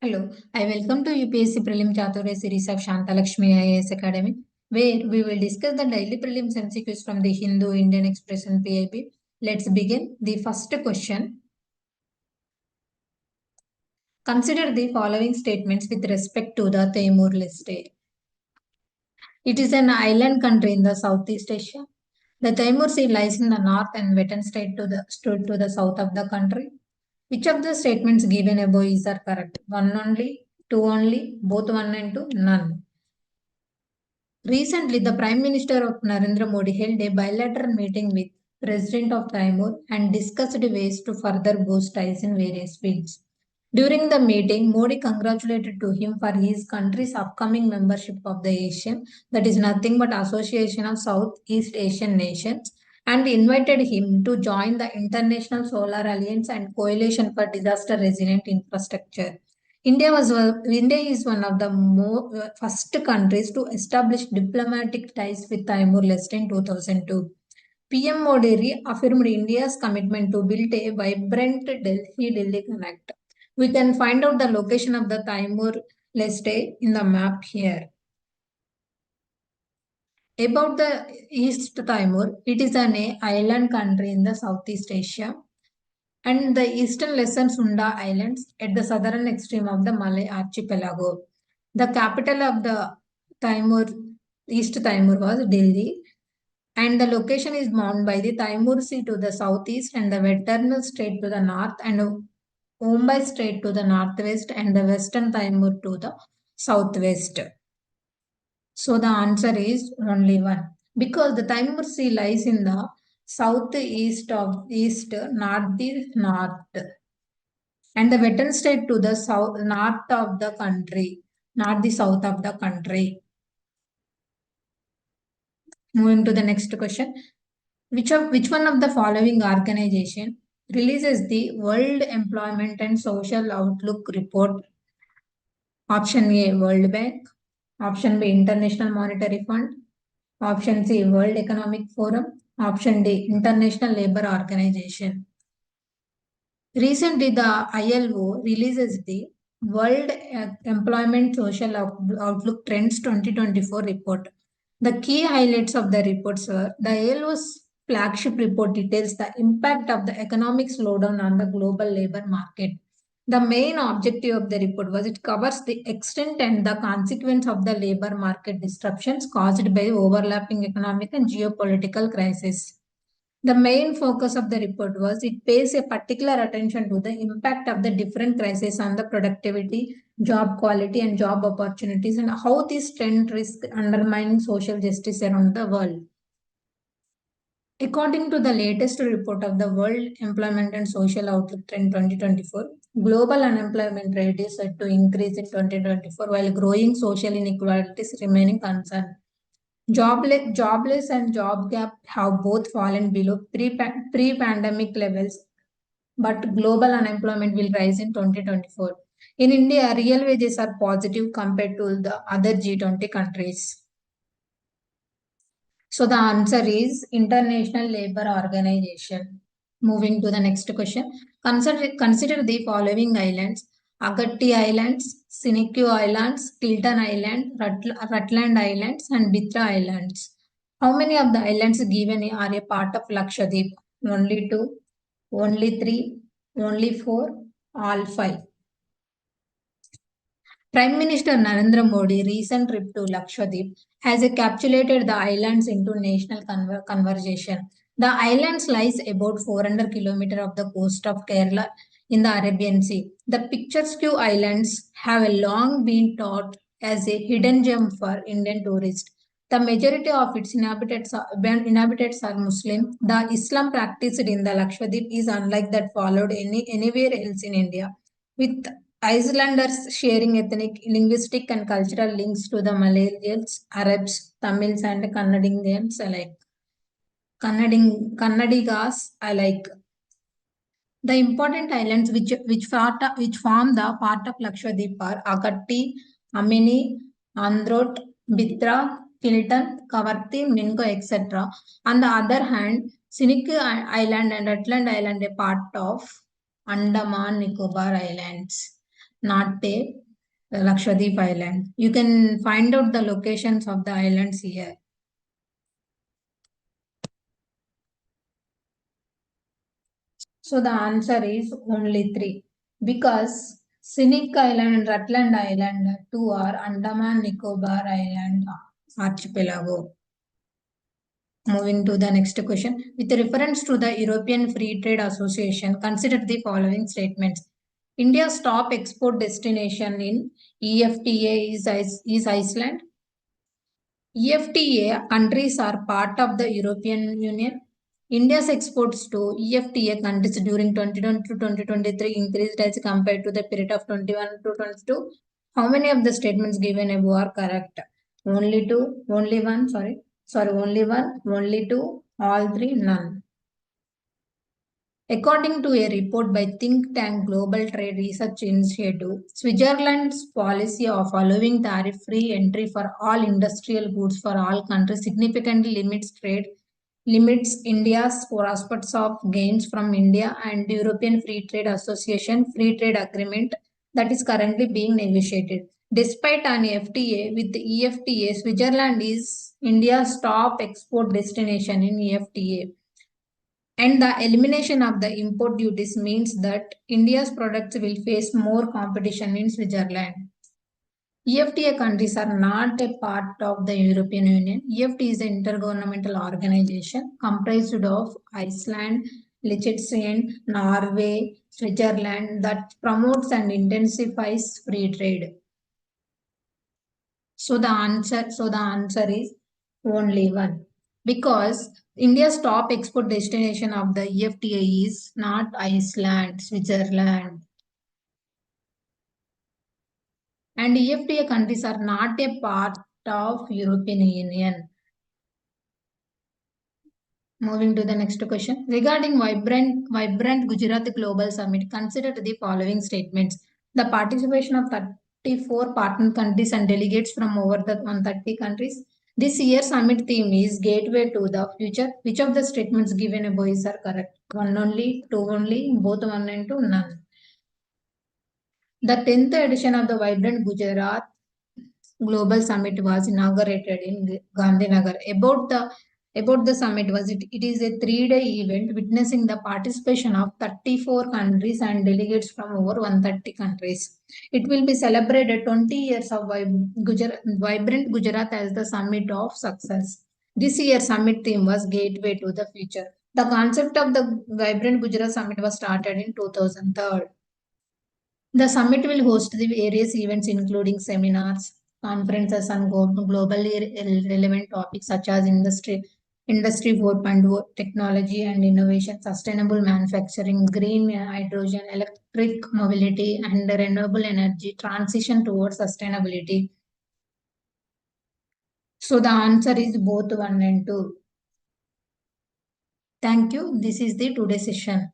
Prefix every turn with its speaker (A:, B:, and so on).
A: Hello, I welcome to UPSC Prelims Chaturya series of SHANTHA Lakshmi IAS Academy, where we will discuss the daily prelims MCQs from the Hindu, Indian Express and PIB. Let's begin. The first question. Consider the following statements with respect to the Timor-Leste. It is an island country in the Southeast Asia. The Timor Sea lies in the north and Western state to the south of the country. Which of the statements given above are correct? One only, two only, both one and two, none. Recently, the Prime Minister of Narendra Modi held a bilateral meeting with President of Timor and discussed ways to further boost ties in various fields. During the meeting, Modi congratulated to him for his country's upcoming membership of the ASEAN, that is nothing but Association of Southeast Asian Nations, and invited him to join the International Solar Alliance and Coalition for Disaster Resilient Infrastructure. India is one of the first countries to establish diplomatic ties with Timor-Leste in 2002. PM Modi reaffirmed India's commitment to build a vibrant Delhi connect. We can find out the location of the Timor-Leste in the map here. About the East Timor, it is an island country in the Southeast Asia, and the eastern lesser Sunda Islands at the southern extreme of the Malay archipelago. The capital of the East Timor was Delhi, and the location is bound by the Timor Sea to the southeast and the Veterinal Strait to the north and Mumbai Strait to the northwest and the Western Timor to the southwest. So the answer is only one, because the Timor Sea lies in the southeast of east, north, and the Western State to the south, north of the country, not the south of the country. Moving to the next question. Which one of the following organization releases the World Employment and Social Outlook Report? Option A, World Bank. Option B, International Monetary Fund. Option C, World Economic Forum. Option D, International Labour Organization. Recently, the ILO releases the World Employment Social Outlook Trends 2024 report. The key highlights of the reports were the ILO's flagship report details the impact of the economic slowdown on the global labor market. The main objective of the report was it covers the extent and the consequence of the labor market disruptions caused by overlapping economic and geopolitical crises. The main focus of the report was it pays a particular attention to the impact of the different crises on the productivity, job quality, and job opportunities, and how this trend risk undermining social justice around the world. According to the latest report of the World Employment and Social Outlook Trend 2024, global unemployment rate is set to increase in 2024 while growing social inequalities remaining concern. Jobless and job gap have both fallen below pre-pandemic levels, but global unemployment will rise in 2024. In India, real wages are positive compared to the other G20 countries. So the answer is International Labour Organization. Moving to the next question. Consider the following islands: Agatti Islands, Sinike Islands, Tilton Island, Rutland Islands, and Bitra Islands. How many of the islands given are a part of Lakshadweep? Only 2, only 3, only 4, all 5. Prime Minister Narendra Modi recent trip to Lakshadweep has encapsulated the islands into national conversation. The islands lies about 400 km of the coast of Kerala in the Arabian Sea. The picturesque islands have long been thought as a hidden gem for Indian tourists. The majority of its inhabitants are Muslim. The Islam practiced in the Lakshadweep is unlike that followed anywhere else in India, with Icelanders sharing ethnic, linguistic, and cultural links to the Malayals, Arabs, Tamils, and Kannadigas alike. The important islands which form the part of Lakshadweep are Agatti, Amini, Androt, Bitra, Kiltan, Kavarthi, Minko, etc. On the other hand, Sinike Island and Rutland Island are part of Andaman Nicobar Islands. not a Lakshadweep Island. You can find out the locations of the islands here. So the answer is only 3. Because Cynic Island and Rutland Island, 2 are Andaman Nicobar Island archipelago. Moving to the next question. With reference to the European Free Trade Association, consider the following statements. India's top export destination in EFTA is Iceland. EFTA countries are part of the European Union. India's exports to EFTA countries during 2020 to 2023 increased as compared to the period of 21 to 22. How many of the statements given above are correct? Only 2, only 1, only 1, only 2, all 3, none. According to a report by think tank Global Trade Research Initiative, Switzerland's policy of allowing tariff-free entry for all industrial goods for all countries significantly limits India's prospects of gains from India and European Free Trade Association free trade agreement that is currently being negotiated. Despite an FTA with the EFTA, Switzerland is India's top export destination in EFTA. And the elimination of the import duties means that India's products will face more competition in Switzerland. EFTA countries are not a part of the European Union. EFTA is an intergovernmental organization comprised of Iceland, Liechtenstein, Norway, Switzerland that promotes and intensifies free trade. So the answer is only 1. Because India's top export destination of the EFTA is not Iceland, Switzerland. And EFTA countries are not a part of European Union. Moving to the next question. Regarding Vibrant Gujarat Global Summit, consider the following statements. The participation of 34 partner countries and delegates from over the 130 countries. This year's summit theme is Gateway to the Future. Which of the statements given above are correct? 1 only, 2 only, both 1 and 2, none. The 10th edition of the Vibrant Gujarat Global Summit was inaugurated in Gandhinagar. About the summit was it is a 3-day event witnessing the participation of 34 countries and delegates from over 130 countries. It will be celebrated 20 years of Vibrant Gujarat as the summit of success. This year's summit theme was Gateway to the Future. The concept of the Vibrant Gujarat Summit was started in 2003. The summit will host the various events including seminars, conferences on globally relevant topics such as Industry 4.0, technology and innovation, sustainable manufacturing, green hydrogen, electric mobility, and renewable energy transition towards sustainability. So the answer is both 1 and 2. Thank you. This is the today's session.